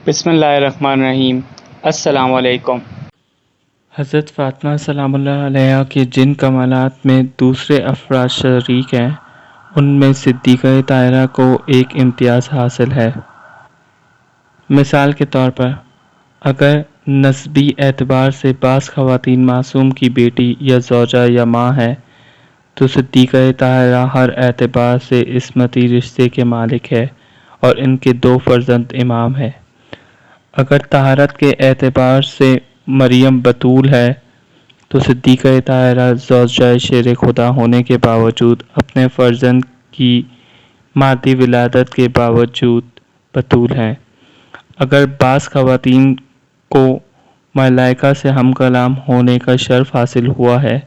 بسم اللہ الرحمن الرحیم۔ السلام علیکم۔ حضرت فاطمہ سلام اللہ علیہا کے جن کمالات میں دوسرے افراد شریک ہیں ان میں صدیقہ طاہرہ کو ایک امتیاز حاصل ہے۔ مثال کے طور پر اگر نسبی اعتبار سے بعض خواتین معصوم کی بیٹی یا زوجہ یا ماں ہے تو صدیقہ طاہرہ ہر اعتبار سے عصمتی رشتے کے مالک ہے اور ان کے 2 فرزند امام ہے۔ اگر طہارت کے اعتبار سے مریم بتول ہے تو صدیقہ طاہرہ زوجہ شیر خدا ہونے کے باوجود اپنے فرزند کی مادی ولادت کے باوجود بتول ہیں۔ اگر بعض خواتین کو ملائکہ سے ہم کلام ہونے کا شرف حاصل ہوا ہے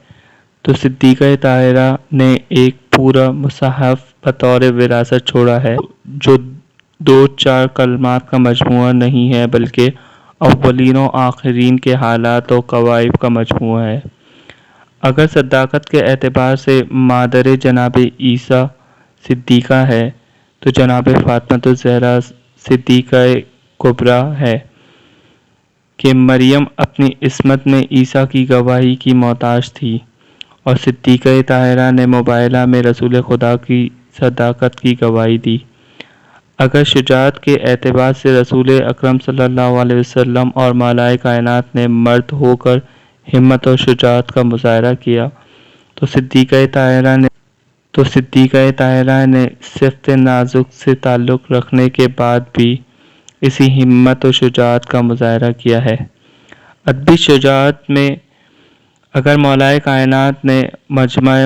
تو صدیقہ طاہرہ نے ایک پورا مصحف بطور وراثت چھوڑا ہے جو 2-4 کلمات کا مجموعہ نہیں ہے بلکہ اولین و آخرین کے حالات و قوائف کا مجموعہ ہے۔ اگر صداقت کے اعتبار سے مادر جناب عیسیٰ صدیقہ ہے تو جناب فاطمہ الزہرا صدیقہ کبریٰ ہے کہ مریم اپنی عصمت میں عیسیٰ کی گواہی کی محتاج تھی اور صدیقہ طاہرہ نے مباہلہ میں رسول خدا کی صداقت کی گواہی دی۔ اگر شجاعت کے اعتبار سے رسول اکرم صلی اللہ علیہ وسلم اور مالائے کائنات نے مرد ہو کر ہمت اور شجاعت کا مظاہرہ کیا تو صدیقہ طاہرہ نے صفت نازک سے تعلق رکھنے کے بعد بھی اسی ہمت و شجاعت کا مظاہرہ کیا ہے۔ ادبی شجاعت میں اگر مولائے کائنات نے مجمع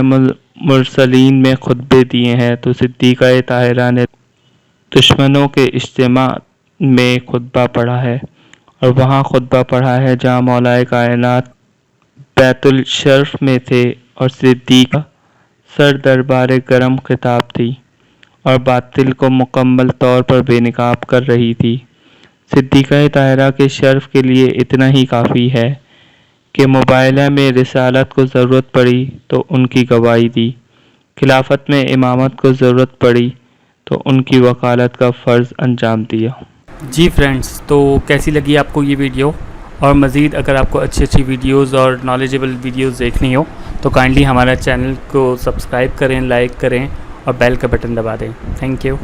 مرسلین میں خطبے دیے ہیں تو صدیقہ طاہرہ نے دشمنوں کے اجتماع میں خطبہ پڑھا ہے اور وہاں خطبہ پڑھا ہے جہاں مولائے کائنات بیت الشرف میں تھے اور صدیقہ سر دربار گرم خطاب تھی اور باطل کو مکمل طور پر بے نقاب کر رہی تھی۔ صدیقہ طاہرہ کے شرف کے لیے اتنا ہی کافی ہے کہ مباہلہ میں رسالت کو ضرورت پڑی تو ان کی گواہی دی، خلافت میں امامت کو ضرورت پڑی تو ان کی وکالت کا فرض انجام دیا۔ جی فرینڈز، تو کیسی لگی آپ کو یہ ویڈیو؟ اور مزید اگر آپ کو اچھی ویڈیوز اور نالجیبل ویڈیوز دیکھنی ہو تو کائنڈلی ہمارا چینل کو سبسکرائب کریں، لائک کریں اور بیل کا بٹن دبا دیں۔ Thank you.